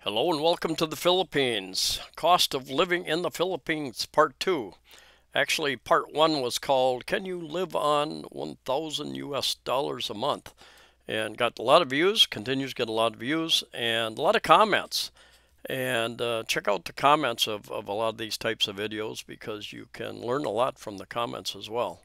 Hello and welcome to the Philippines. Cost of living in the Philippines, part 2. Actually, part 1 was called Can You Live on 1,000 US dollars a month? And got a lot of views, continues to get a lot of views, and a lot of comments. And check out the comments of a lot of these types of videos because you can learn a lot from the comments as well.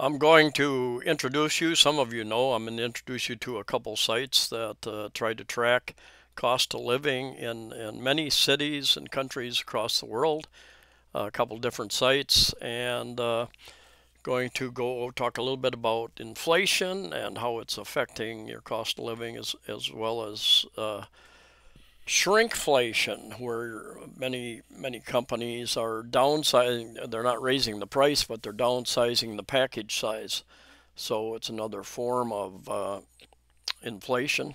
I'm going to introduce you, some of you know, I'm going to introduce you to a couple sites that try to track cost of living in many cities and countries across the world. A couple different sites, and going to go talk a little bit about inflation and how it's affecting your cost of living, as well as shrinkflation, where many companies are downsizing. They're not raising the price, but they're downsizing the package size. So it's another form of inflation.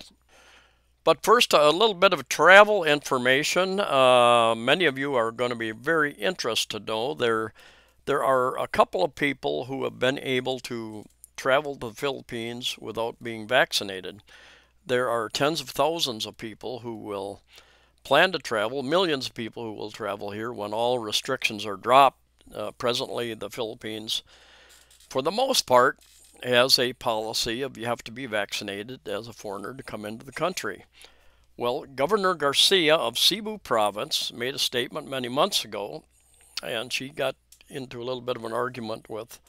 But first, a little bit of travel information. Many of you are going to be very interested to know there are a couple of people who have been able to travel to the Philippines without being vaccinated. There are tens of thousands of people who will plan to travel, millions of people who will travel here when all restrictions are dropped. Presently, the Philippines, for the most part, has a policy of you have to be vaccinated as a foreigner to come into the country. Well, Governor Garcia of Cebu province made a statement many months ago, and she got into a little bit of an argument with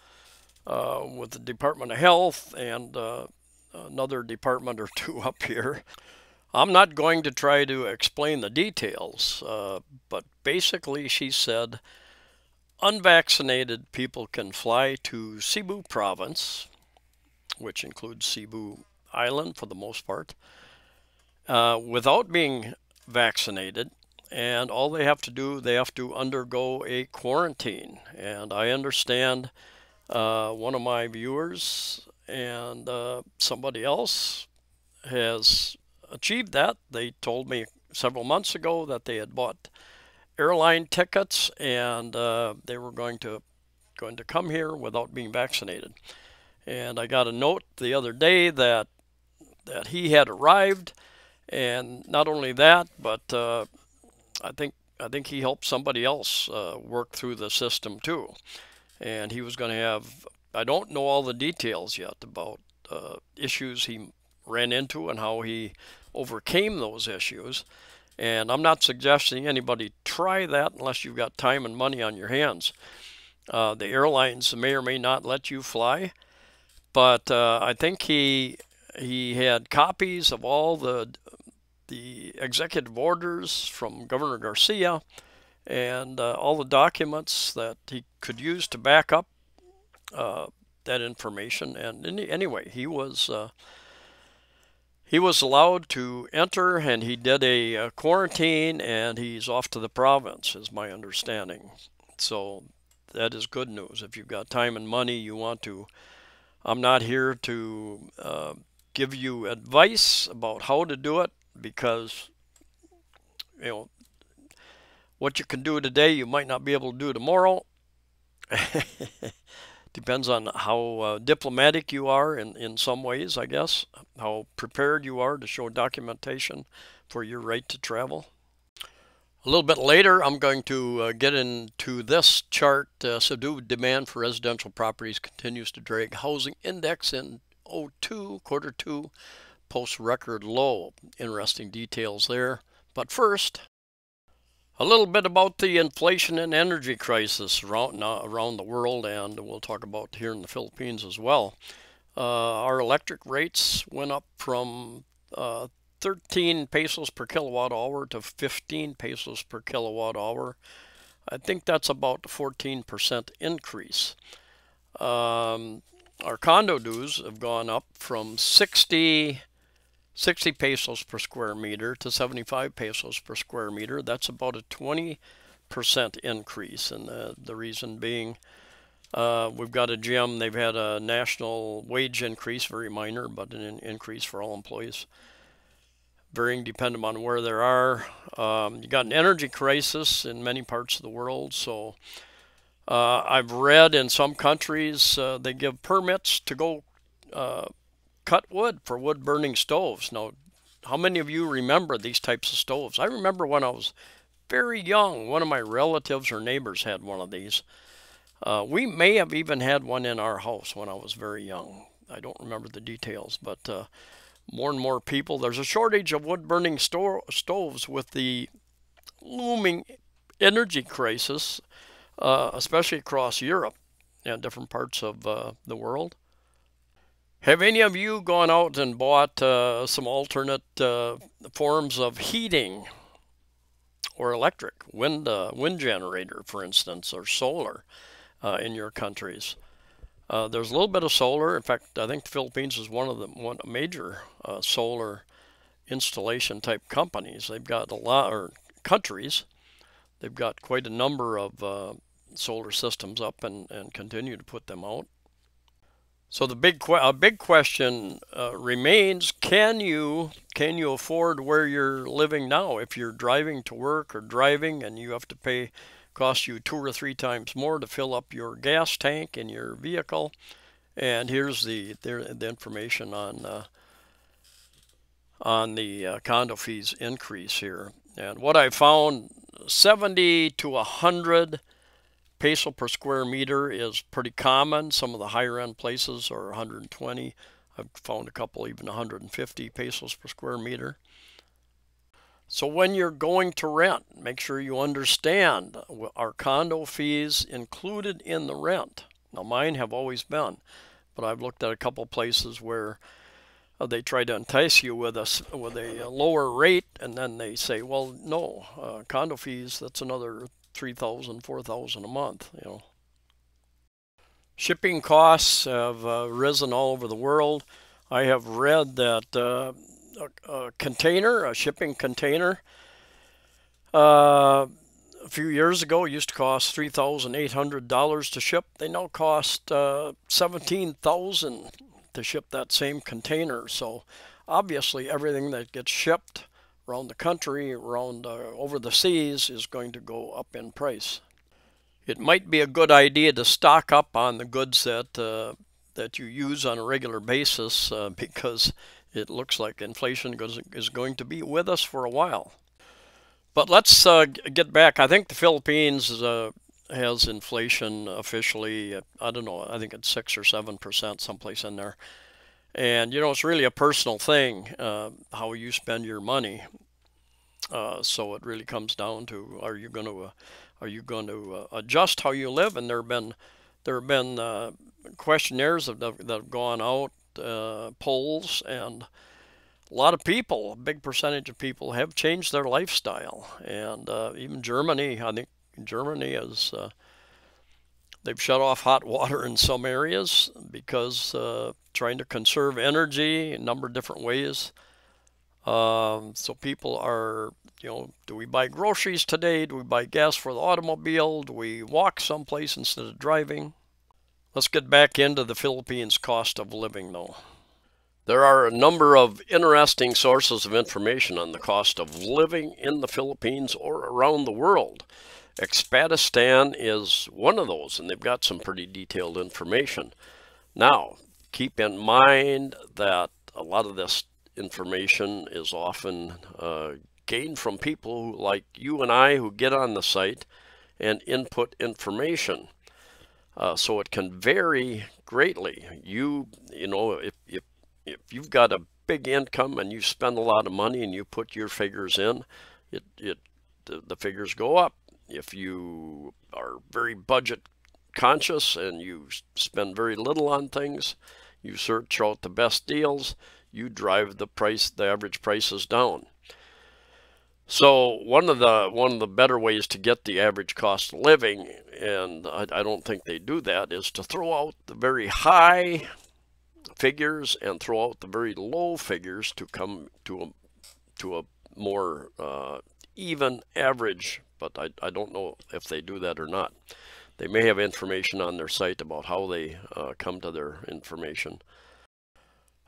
the Department of Health and another department or two up here. I'm not going to try to explain the details, but basically she said unvaccinated people can fly to Cebu province, which includes Cebu Island for the most part, without being vaccinated, and all they have to do, they have to undergo a quarantine. And I understand one of my viewers and somebody else has achieved that. They told me several months ago that they had bought airline tickets and they were going to come here without being vaccinated. And I got a note the other day that he had arrived, and not only that, but I think he helped somebody else work through the system too. And he was going to have, I don't know all the details yet about issues he ran into and how he overcame those issues. And I'm not suggesting anybody try that unless you've got time and money on your hands. The airlines may or may not let you fly, but I think he had copies of all the executive orders from Governor Garcia and all the documents that he could use to back up that information. And anyway, he was allowed to enter, and he did a quarantine, and he's off to the province, is my understanding. So that is good news. If you've got time and money, you want to. I'm not here to give you advice about how to do it, because what you can do today you might not be able to do tomorrow. Depends on how diplomatic you are in some ways, I guess, how prepared you are to show documentation for your right to travel. A little bit later, I'm going to get into this chart. Subdued demand for residential properties continues to drag housing index in quarter two, post record low. Interesting details there. But first, a little bit about the inflation and energy crisis around the world, and we'll talk about here in the Philippines as well. Our electric rates went up from 13 pesos per kilowatt hour to 15 pesos per kilowatt hour. I think that's about a 14% increase. Our condo dues have gone up from 60 pesos per square meter to 75 pesos per square meter. That's about a 20% increase, and the reason being we've got a gym. They've had a national wage increase, very minor, but an increase for all employees, varying depending on where they are. You got an energy crisis in many parts of the world, so I've read in some countries they give permits to go cut wood for wood-burning stoves. Now, How many of you remember these types of stoves? I remember when I was very young, one of my relatives or neighbors had one of these. We may have even had one in our house when I was very young. I don't remember the details, but more and more people, there's a shortage of wood-burning stoves with the looming energy crisis, especially across Europe and different parts of the world. Have any of you gone out and bought some alternate forms of heating or electric, wind generator, for instance, or solar in your countries? There's a little bit of solar. In fact, I think the Philippines is one of the major solar installation type companies. They've got a lot, or countries. They've got quite a number of solar systems up and continue to put them out. So the big question remains: Can you afford where you're living now? If you're driving to work or driving, and you have to cost you 2 or 3 times more to fill up your gas tank in your vehicle. And here's the information on the condo fees increase here. And what I found, 70 to 100 peso per square meter is pretty common. Some of the higher end places are 120. I've found a couple even 150 pesos per square meter. So when you're going to rent, make sure you understand, are condo fees included in the rent? Now mine have always been, but I've looked at a couple places where they try to entice you with a lower rate, and then they say, well, no, condo fees, that's another 3,000, 4,000 a month, you know. Shipping costs have risen all over the world. I have read that a shipping container, a few years ago used to cost $3,800 to ship. They now cost $17,000 to ship that same container. So obviously everything that gets shipped around the country, over the seas, is going to go up in price. It might be a good idea to stock up on the goods that you use on a regular basis because it looks like inflation is going to be with us for a while. But let's get back. I think the Philippines has inflation officially, I don't know, I think it's 6 or 7%, someplace in there. And you know, it's really a personal thing how you spend your money. So it really comes down to, are you going to adjust how you live? And there have been questionnaires that have gone out, polls, and a lot of people, a big percentage of people, have changed their lifestyle. And even Germany, I think Germany is, they've shut off hot water in some areas because trying to conserve energy in a number of different ways. So people are, you know, do we buy groceries today? Do we buy gas for the automobile? Do we walk someplace instead of driving? Let's get back into the Philippines cost of living, though. There are a number of interesting sources of information on the cost of living in the Philippines or around the world. Expatistan is one of those, and they've got some pretty detailed information. Now, keep in mind that a lot of this information is often gained from people like you and I who get on the site and input information. So it can vary greatly. You know, if you've got a big income and you spend a lot of money and you put your figures in, the figures go up. If you are very budget conscious and you spend very little on things, you search out the best deals, you drive the average prices down. So one of the better ways to get the average cost of living, and I don't think they do that, is to throw out the very high figures and throw out the very low figures to come to a more even average. But I don't know if they do that or not. They may have information on their site about how they come to their information.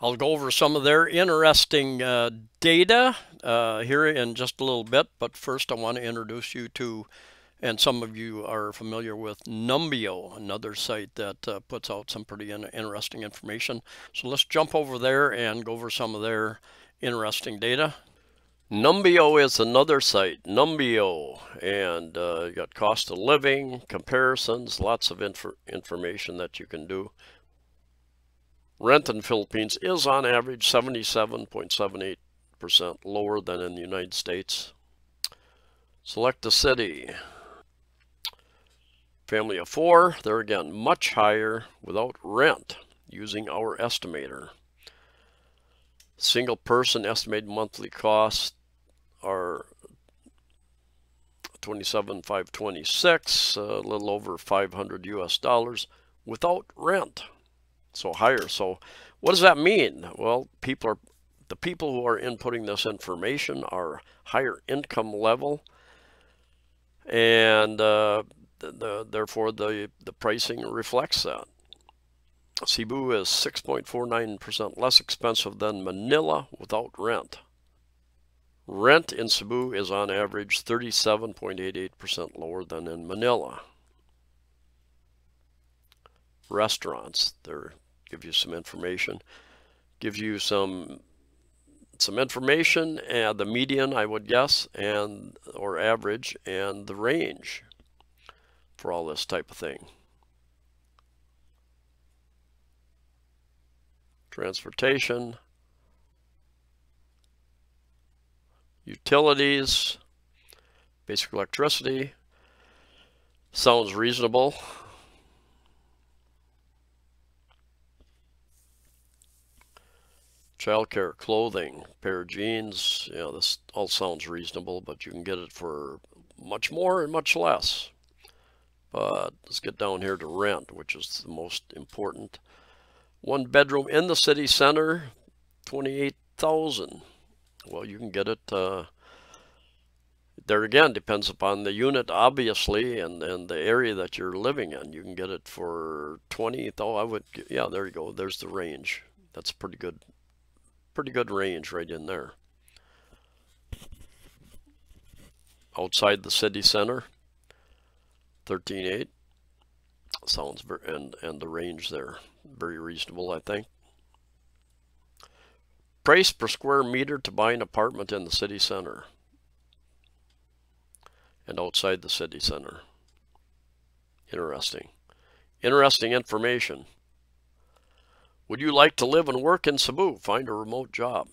I'll go over some of their interesting data here in just a little bit, but first I want to introduce you to, and some of you are familiar with, Numbeo, another site that puts out some pretty interesting information. So let's jump over there and go over some of their Interesting data. Numbeo is another site, Numbeo, and you got cost of living, comparisons, lots of information that you can do. Rent in Philippines is on average 77.78% lower than in the United States. Select a city. Family of 4, they're again much higher without rent using our estimator. Single person estimated monthly costs are $27,526, a little over 500 US dollars without rent. So higher. So what does that mean? Well, the people who are inputting this information are higher income level, and therefore the pricing reflects that. Cebu is 6.49% less expensive than Manila without rent. Rent in Cebu is on average 37.88% lower than in Manila. Restaurants, there give you some information. Gives you some information, and the median, I would guess, and or average, and the range for all this type of thing. Transportation, utilities, basic electricity, sounds reasonable. Childcare, clothing, pair of jeans, this all sounds reasonable, but you can get it for much more and much less. But let's get down here to rent, which is the most important. 1 bedroom in the city center, $28,000. Well, you can get it, there again, depends upon the unit, obviously, and the area that you're living in. You can get it for $20,000. Yeah, there you go. There's the range. That's pretty good range right in there. Outside the city center, 13.8. Sounds very, and the range there, very reasonable, I think. Price per square meter to buy an apartment in the city center and outside the city center. Interesting information. Would you like to live and work in Cebu? Find a remote job.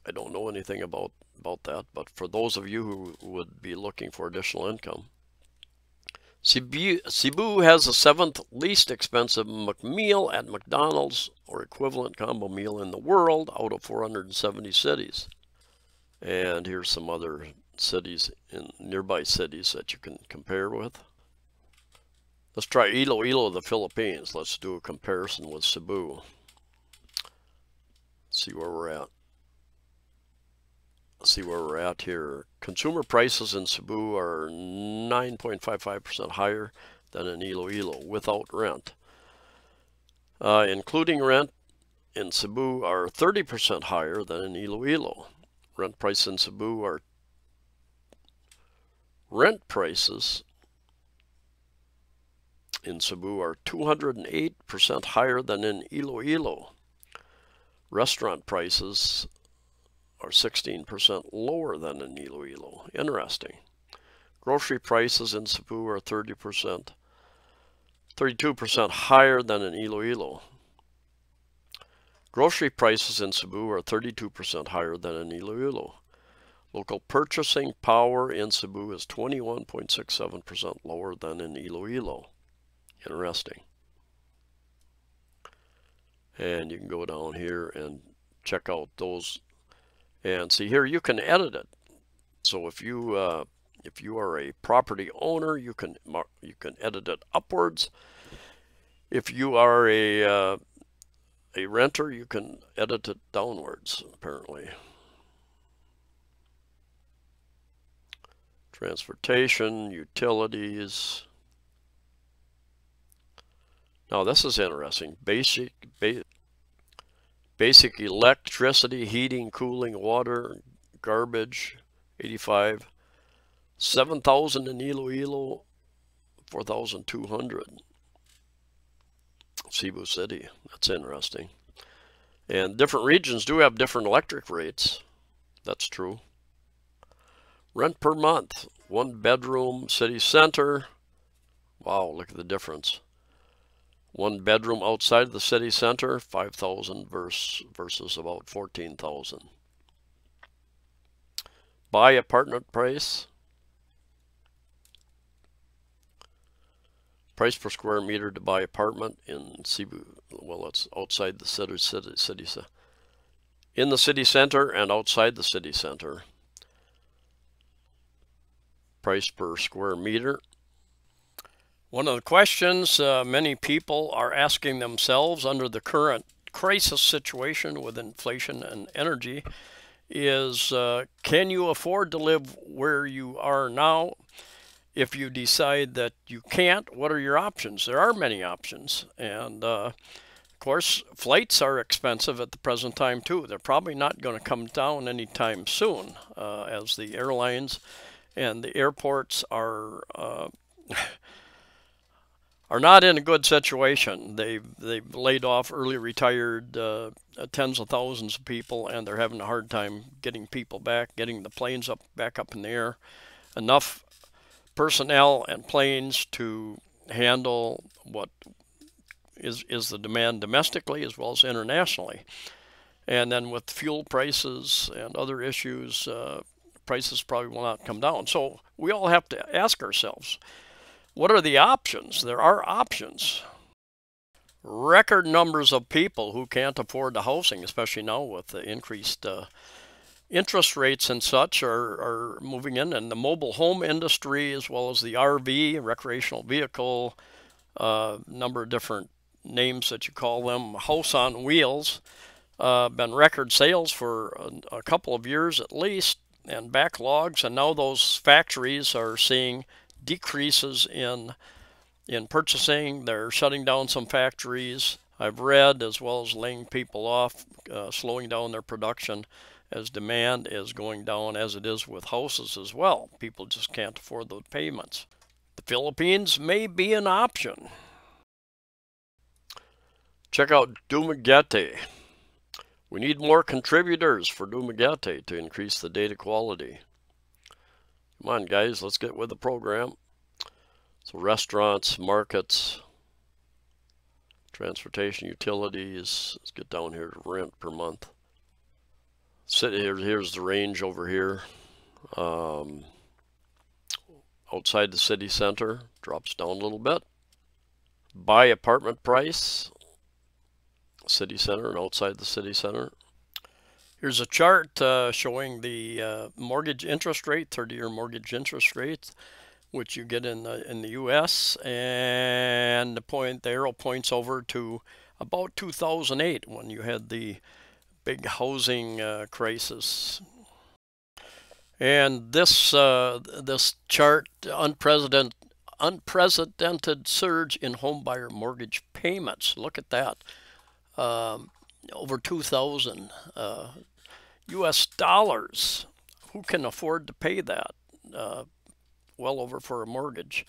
I don't know anything about that, but for those of you who would be looking for additional income, Cebu has the 7th least expensive meal at McDonald's or equivalent combo meal in the world out of 470 cities. And here's some other cities in nearby cities that you can compare with. Let's try Iloilo, the Philippines. Let's do a comparison with Cebu. See where we're at. See where we're at here. Consumer prices in Cebu are 9.55% higher than in Iloilo without rent. Including rent in Cebu are 30% higher than in Iloilo. Rent prices in Cebu are 208% higher than in Iloilo. Restaurant prices are 16% lower than in Iloilo. Interesting. Grocery prices in Cebu are 32% higher than in Iloilo. Grocery prices in Cebu are 32% higher than in Iloilo. Local purchasing power in Cebu is 21.67% lower than in Iloilo. Interesting. And you can go down here and check out those. And see here, you can edit it. So if you are a property owner, you can edit it upwards. If you are a renter, you can edit it downwards, apparently. Transportation, utilities. Now this is interesting. Basic electricity, heating, cooling, water, garbage, 85. 7,000 in Iloilo, 4,200. Cebu City, that's interesting. And different regions do have different electric rates. That's true. Rent per month, 1 bedroom, city center. Wow, look at the difference. 1 bedroom outside the city center, 5,000 versus about 14,000. Buy apartment price. Price per square meter to buy apartment in Cebu. Well, it's outside the city in the city center and outside the city center. Price per square meter. One of the questions many people are asking themselves under the current crisis situation with inflation and energy is, can you afford to live where you are now? If you decide that you can't, what are your options? There are many options. And of course, flights are expensive at the present time too. They're probably not going to come down anytime soon, as the airlines and the airports are not in a good situation. They've laid off early retired tens of thousands of people, and they're having a hard time getting people back, getting the planes back up in the air. Enough personnel and planes to handle what is the demand domestically as well as internationally. And then with fuel prices and other issues, prices probably will not come down. So we all have to ask ourselves, what are the options? There are options. Record numbers of people who can't afford the housing, especially now with the increased interest rates and such, are moving in, and the mobile home industry as well as the RV, recreational vehicle, number of different names that you call them, house on wheels, been record sales for a couple of years at least, and backlogs, and now those factories are seeing decreases in purchasing. They're shutting down some factories, I've read, as well as laying people off, slowing down their production as demand is going down, as it is with houses as well. People just can't afford those payments. The Philippines may be an option. Check out Dumaguete. We need more contributors for Dumaguete to increase the data quality. Come on, guys, let's get with the program. So restaurants, markets, transportation, utilities. Let's get down here to rent per month. Here's the range over here. Outside the city center, drops down a little bit. Buy apartment price, city center and outside the city center. Here's a chart showing the mortgage interest rate, 30-year mortgage interest rate, which you get in the U.S. And the arrow points over to about 2008 when you had the big housing crisis. And this chart, unprecedented surge in homebuyer mortgage payments. Look at that, over 2,000 U.S. dollars. Who can afford to pay that? Well over for a mortgage.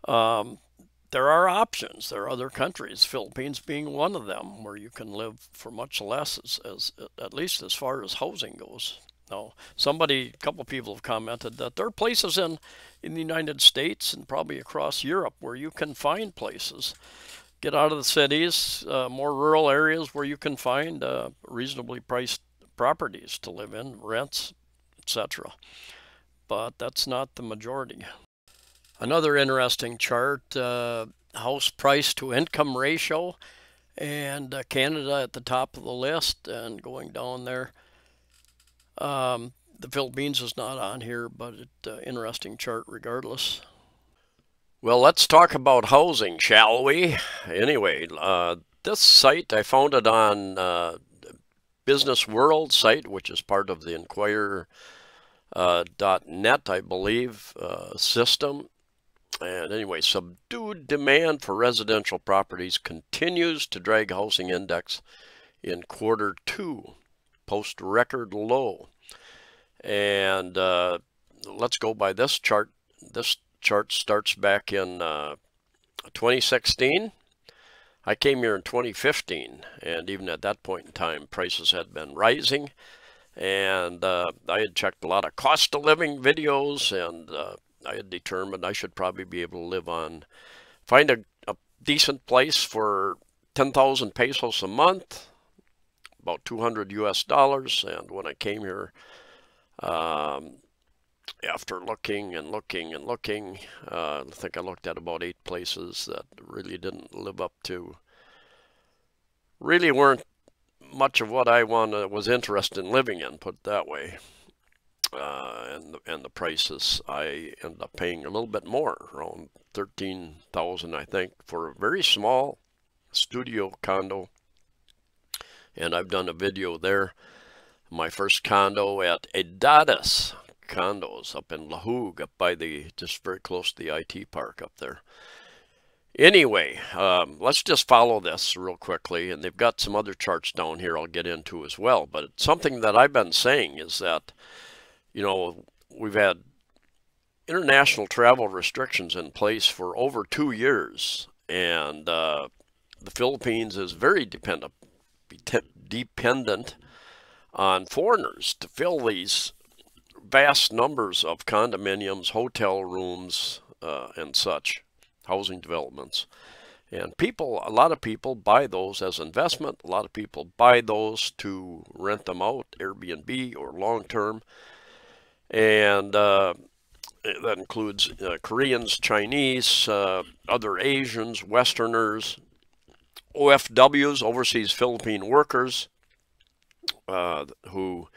There are options. There are other countries, Philippines being one of them, where you can live for much less, as at least as far as housing goes. Now, a couple of people have commented that there are places in the United States and probably across Europe where you can find places. Get out of the cities, more rural areas where you can find reasonably priced properties to live in, rents, etc. But that's not the majority. Another interesting chart, house price to income ratio, and Canada at the top of the list, and going down there. The Philippines is not on here, but it's interesting chart regardless. Well, let's talk about housing, shall we? Anyway, this site, I found it on Business World site, which is part of the Inquirer.net, I believe, system. And anyway, subdued demand for residential properties continues to drag housing index in Q2, post record low. And let's go by this chart. This chart starts back in 2016. I came here in 2015, and even at that point in time, prices had been rising. And I had checked a lot of cost of living videos, and I had determined I should probably be able to find a decent place for 10,000 pesos a month, about 200 US dollars. And when I came here, after looking and looking and looking, I think I looked at about 8 places that really didn't live up to, really weren't much of what I was interested in living in, put it that way. And the prices, I ended up paying a little bit more, around 13,000, I think, for a very small studio condo. And I've done a video there. My first condo at Edadas Condos up in Lahug, up by just very close to the IT park up there. Anyway, let's just follow this real quickly, and they've got some other charts down here I'll get into as well. But something that I've been saying is that, you know, we've had international travel restrictions in place for over 2 years, and the Philippines is very dependent on foreigners to fill these vast numbers of condominiums, hotel rooms, and such, housing developments. And a lot of people buy those as investment. A lot of people buy those to rent them out, Airbnb or long-term. And that includes Koreans, Chinese, other Asians, Westerners, OFWs, overseas Philippine workers, who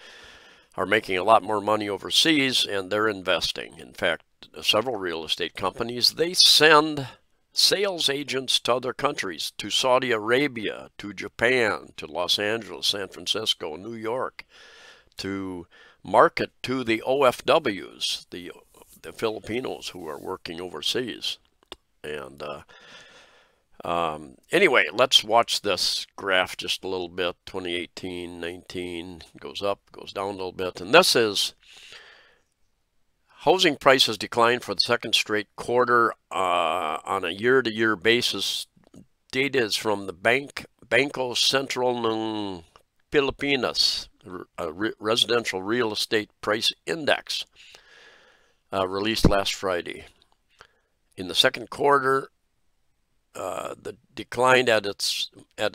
are making a lot more money overseas, and they're investing. In fact, several real estate companies, they send sales agents to other countries, to Saudi Arabia, to Japan, to Los Angeles, San Francisco, New York, to market to the OFWs, the Filipinos who are working overseas. And anyway, let's watch this graph just a little bit. 2018, 19, goes up, goes down a little bit. And this is housing prices declined for the second straight quarter on a year-to-year basis. Data is from the Bangko Sentral ng Pilipinas Residential Real Estate Price Index, released last Friday. In the second quarter, the decline at its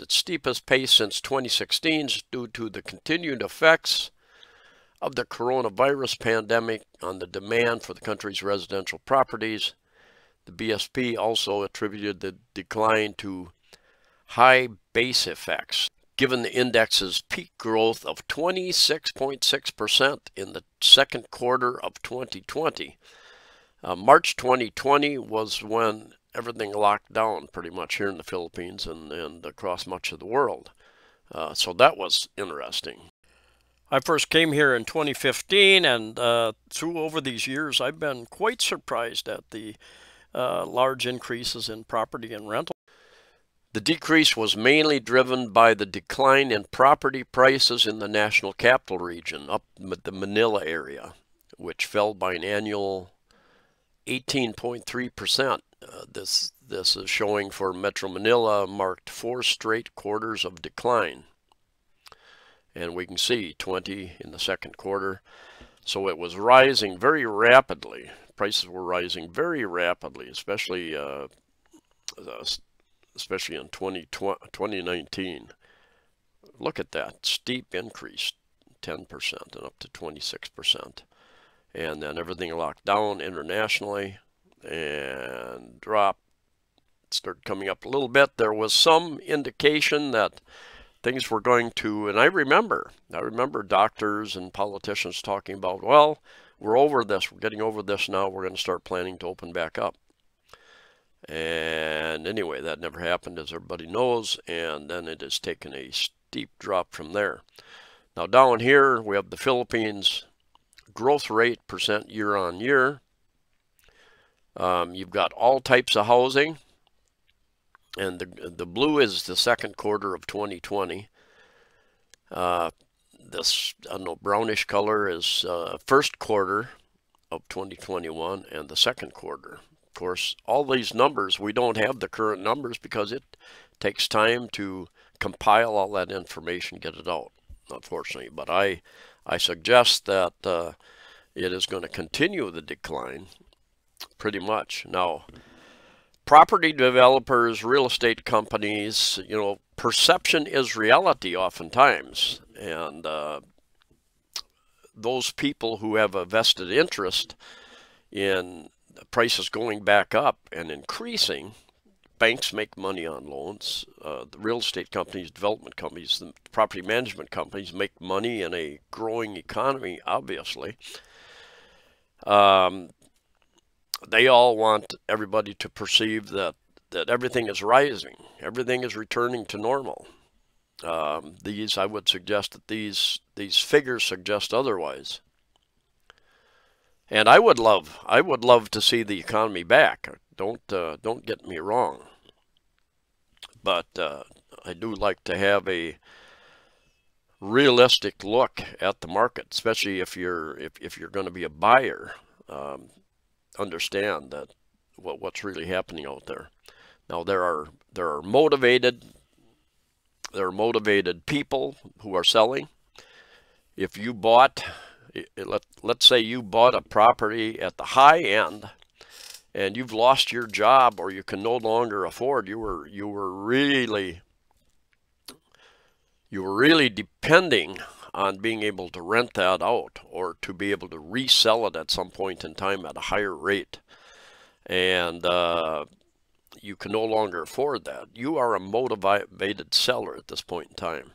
steepest pace since 2016 due to the continued effects of the coronavirus pandemic on the demand for the country's residential properties. The BSP also attributed the decline to high base effects, given the index's peak growth of 26.6% in the second quarter of 2020. March 2020 was when everything locked down pretty much here in the Philippines and across much of the world. So that was interesting. I first came here in 2015, and over these years, I've been quite surprised at the large increases in property and rental. The decrease was mainly driven by the decline in property prices in the National Capital Region, up the Manila area, which fell by an annual 18.3%. This is showing for Metro Manila marked 4 straight quarters of decline. And we can see 20 in the second quarter. So it was rising very rapidly. Prices were rising very rapidly, especially in 2019. Look at that steep increase, 10% and up to 26%. And then everything locked down internationally and dropped, started coming up a little bit. There was some indication that things were going to, and I remember doctors and politicians talking about, well, we're over this, we're getting over this now, we're going to start planning to open back up. And anyway, that never happened, as everybody knows, and then it has taken a steep drop from there. Now down here we have the Philippines growth rate percent year on year. You've got all types of housing, and the blue is the second quarter of 2020. This, I don't know, brownish color is first quarter of 2021, and the second quarter course, all these numbers, we don't have the current numbers because it takes time to compile all that information, get it out, unfortunately. But I suggest that it is going to continue the decline pretty much. Now, property developers, real estate companies, you know, perception is reality oftentimes. And those people who have a vested interest in prices going back up and increasing, banks make money on loans. The real estate companies, development companies, the property management companies make money in a growing economy, obviously. They all want everybody to perceive that everything is rising, everything is returning to normal. I would suggest that these figures suggest otherwise. And I would love to see the economy back. Don't get me wrong. But I do like to have a realistic look at the market, especially if you're going to be a buyer. Understand that what's really happening out there. Now there are motivated people who are selling. If you bought, let's say you bought a property at the high end, and you've lost your job or you can no longer afford, you were really depending on being able to rent that out or to be able to resell it at some point in time at a higher rate, and you can no longer afford that. You are a motivated seller at this point in time.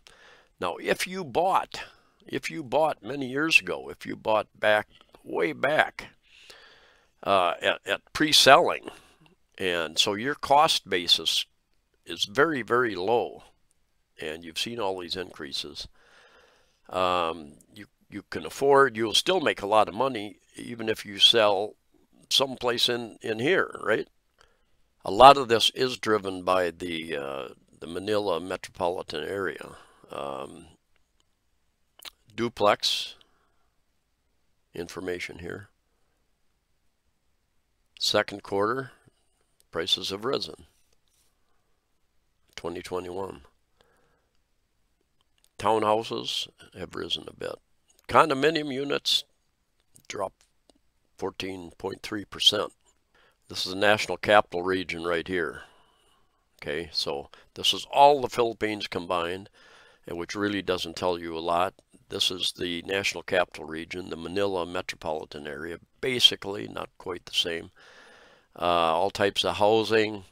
Now, if you bought many years ago, if you bought way back at pre-selling, and so your cost basis is very, very low, and you've seen all these increases, you can afford, you'll still make a lot of money even if you sell someplace in here, right? A lot of this is driven by the Manila metropolitan area. Duplex information here. Second quarter, prices have risen. 2021. Townhouses have risen a bit. Condominium units dropped 14.3%. This is the National Capital Region right here. Okay, so this is all the Philippines combined, and which really doesn't tell you a lot. This is the National Capital Region, the Manila metropolitan area, basically, not quite the same. All types of housing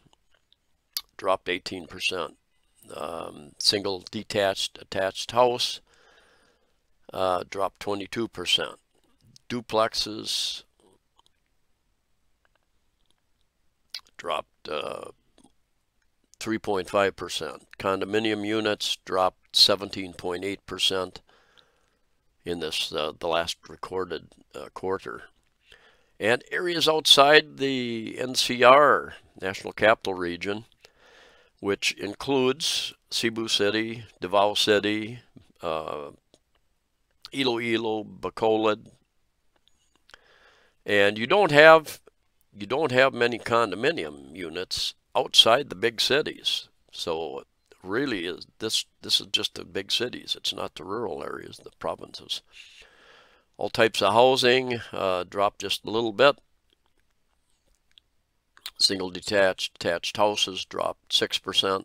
dropped 18%. Single detached, attached house dropped 22%. Duplexes dropped 3.5%. Condominium units dropped 17.8% in this the last recorded quarter. And areas outside the NCR, National Capital Region, which includes Cebu City, Davao City, Iloilo, Bacolod, and you don't have many condominium units outside the big cities. So really, this is just the big cities. It's not the rural areas, the provinces. All types of housing dropped just a little bit. Single detached, attached houses dropped 6%.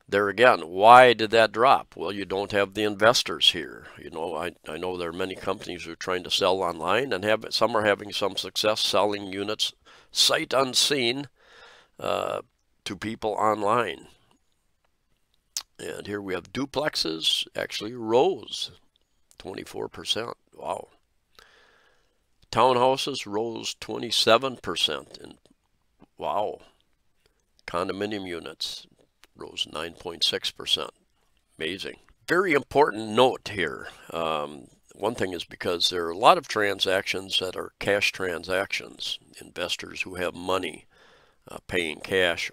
There again, why did that drop? Well, you don't have the investors here. You know, I know there are many companies who are trying to sell online, and some are having some success selling units sight unseen to people online. And here we have duplexes actually rose 24%. Wow. Townhouses rose 27%. And wow. Condominium units rose 9.6%. Amazing. Very important note here. One thing is because there are a lot of transactions that are cash transactions, investors who have money paying cash.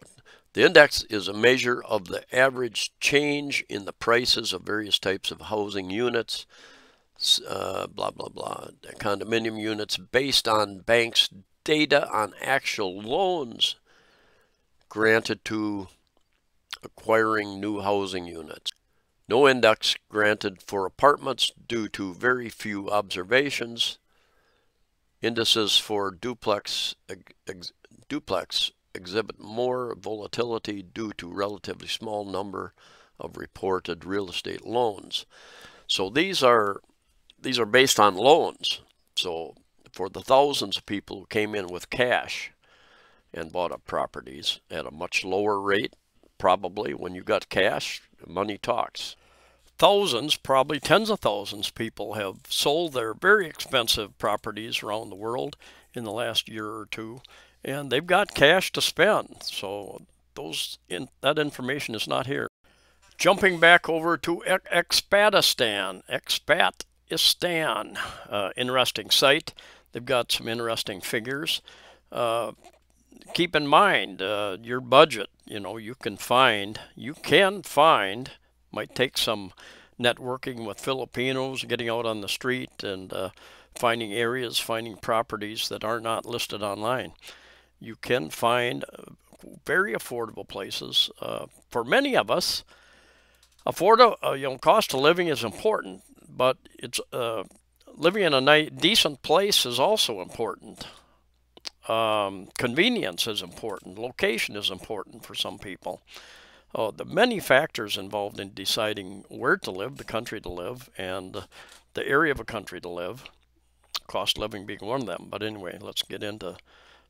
The index is a measure of the average change in the prices of various types of housing units, blah, blah, blah, condominium units based on banks' data on actual loans granted to acquiring new housing units. No index granted for apartments due to very few observations. Indices for duplex exhibit more volatility due to relatively small number of reported real estate loans. So these are based on loans. So for the thousands of people who came in with cash and bought up properties at a much lower rate, probably when you got cash, money talks. Thousands, probably tens of thousands, people have sold their very expensive properties around the world in the last year or two, and they've got cash to spend. So that information is not here. Jumping back over to Expatistan. Interesting site. They've got some interesting figures. Keep in mind your budget. You can find, might take some networking with Filipinos, getting out on the street and finding areas, finding properties that are not listed online. You can find very affordable places. For many of us, cost of living is important, but it's living in a decent place is also important. Convenience is important. Location is important for some people. The many factors involved in deciding where to live, the country to live, and the area of a country to live, cost of living being one of them. But anyway, let's get into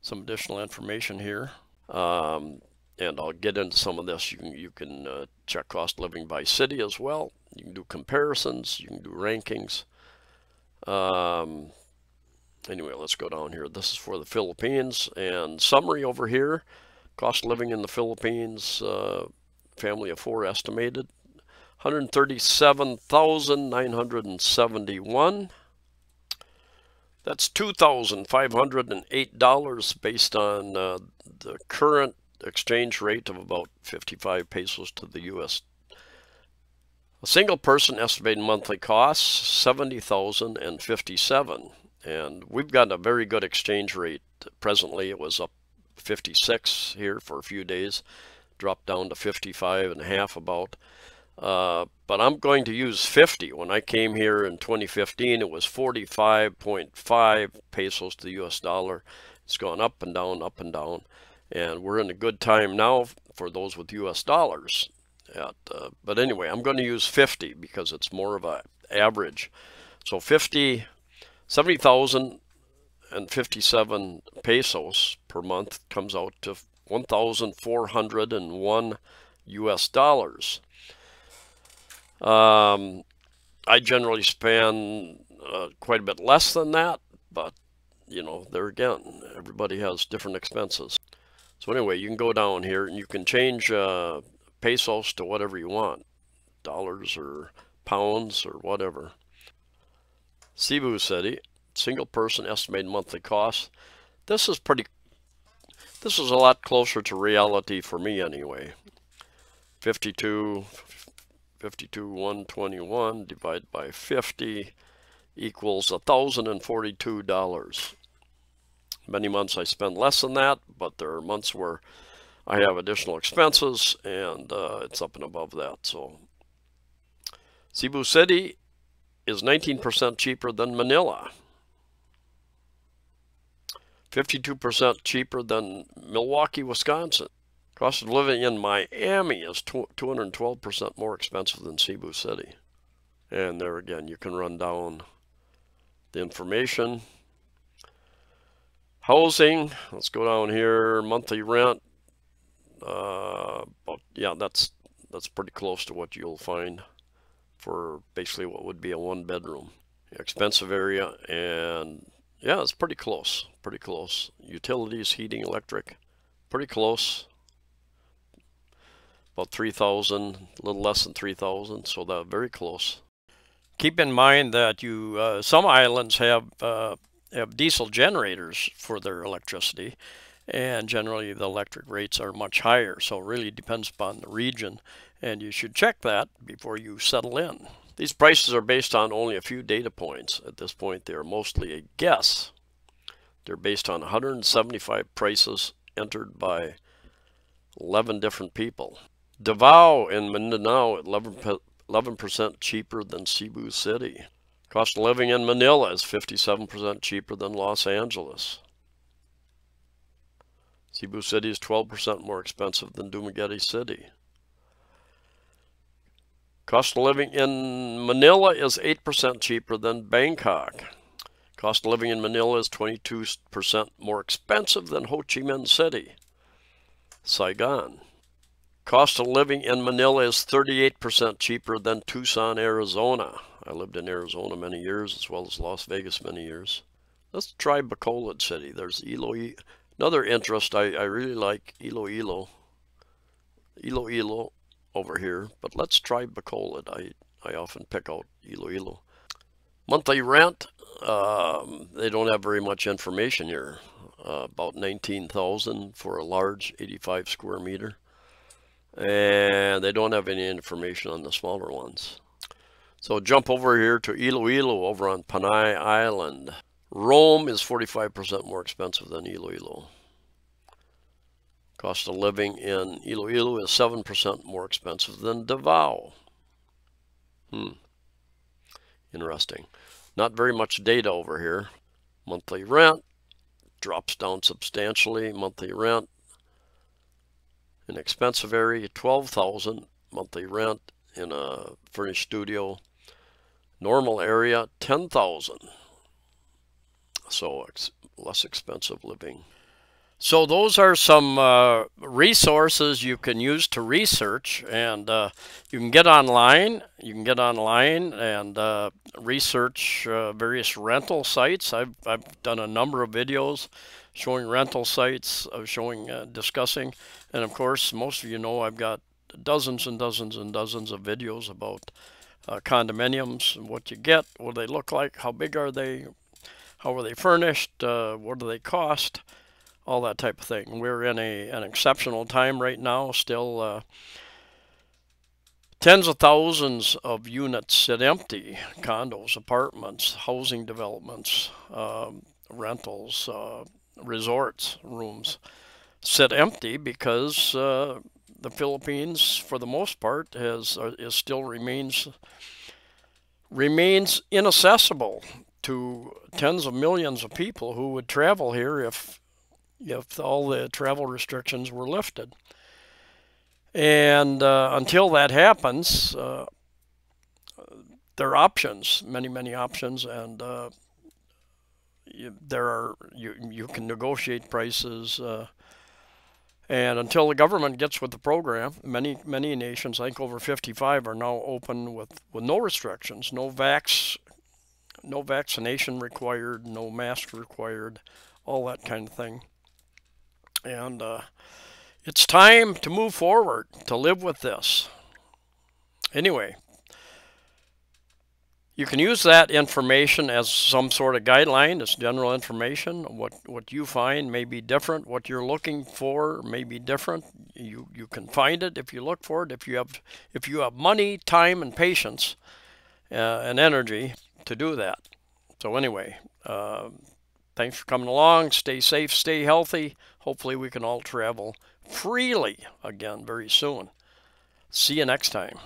some additional information here. And I'll get into some of this. You can check cost of living by city as well. You can do comparisons. You can do rankings. Anyway, let's go down here. This is for the Philippines. And summary over here. Cost of living in the Philippines, family of 4 estimated, $137,971. That's $2,508 based on the current exchange rate of about 55 pesos to the U.S. A single person estimated monthly costs $70,057, and we've got a very good exchange rate. Presently, it was up 56 here for a few days, dropped down to 55.5 about. But I'm going to use 50. When I came here in 2015, it was 45.5 pesos to the U.S. dollar. It's gone up and down, and we're in a good time now for those with U.S. dollars. But anyway, I'm going to use 50 because it's more of an average. So 70,057 pesos per month comes out to 1,401 U.S. dollars. I generally spend quite a bit less than that, but there again, everybody has different expenses. So anyway, you can go down here and you can change pesos to whatever you want, dollars or pounds or whatever. Cebu City, single person estimated monthly cost. This is a lot closer to reality for me anyway. 52,121 divided by 50 equals $1,042. Many months I spend less than that, but there are months where I have additional expenses and it's up and above that. So Cebu City is 19% cheaper than Manila, 52% cheaper than Milwaukee, Wisconsin. Cost of living in Miami is 212% more expensive than Cebu City. And there again, you can run down the information. Housing, let's go down here, monthly rent. Yeah, that's pretty close to what you'll find for basically what would be a 1-bedroom. Expensive area, and yeah, it's pretty close, Utilities, heating, electric, pretty close. About 3,000, a little less than 3,000, so that very close. Keep in mind that some islands have diesel generators for their electricity, and generally the electric rates are much higher, so it really depends upon the region, and you should check that before you settle in. These prices are based on only a few data points. At this point, they are mostly a guess. They're based on 175 prices entered by 11 different people. Davao in Mindanao, 11% cheaper than Cebu City. Cost of living in Manila is 57% cheaper than Los Angeles. Cebu City is 12% more expensive than Dumaguete City. Cost of living in Manila is 8% cheaper than Bangkok. Cost of living in Manila is 22% more expensive than Ho Chi Minh City. Saigon. Cost of living in Manila is 38% cheaper than Tucson, Arizona. I lived in Arizona many years, as well as Las Vegas many years. Let's try Bacolod City. There's Iloilo. Another interest, I really like Iloilo. Iloilo over here, but let's try Bacolod. I often pick out Iloilo. Monthly rent, they don't have very much information here. About 19,000 for a large 85 square meter. And they don't have any information on the smaller ones. So jump over here to Iloilo over on Panay Island. Rome is 45% more expensive than Iloilo. Cost of living in Iloilo is 7% more expensive than Davao. Interesting. Not very much data over here. Monthly rent drops down substantially. Monthly rent in expensive area, 12,000. Monthly rent in a furnished studio, normal area, 10,000. So less expensive living. So those are some resources you can use to research, and you can get online. You can get online and research various rental sites. I've done a number of videos showing rental sites, discussing, and of course, most of you know I've got dozens and dozens and dozens of videos about condominiums, what you get, what they look like, how big are they, how are they furnished, what do they cost, all that type of thing. We're in an exceptional time right now. Still tens of thousands of units sit empty. Condos, apartments, housing developments, rentals, resorts, rooms sit empty because the Philippines, for the most part, still remains inaccessible to tens of millions of people who would travel here if all the travel restrictions were lifted. And until that happens, there are options, many options, and you can negotiate prices. And until the government gets with the program, many nations, I think over 55, are now open with no restrictions, no vaccination required, no mask required, all that kind of thing. And it's time to move forward, to live with this. Anyway, you can use that information as some sort of guideline. It's general information. What you find may be different. What you're looking for may be different. You can find it if you look for it. If you have money, time, and patience, and energy to do that. So anyway, thanks for coming along. Stay safe, stay healthy. Hopefully we can all travel freely again very soon. See you next time.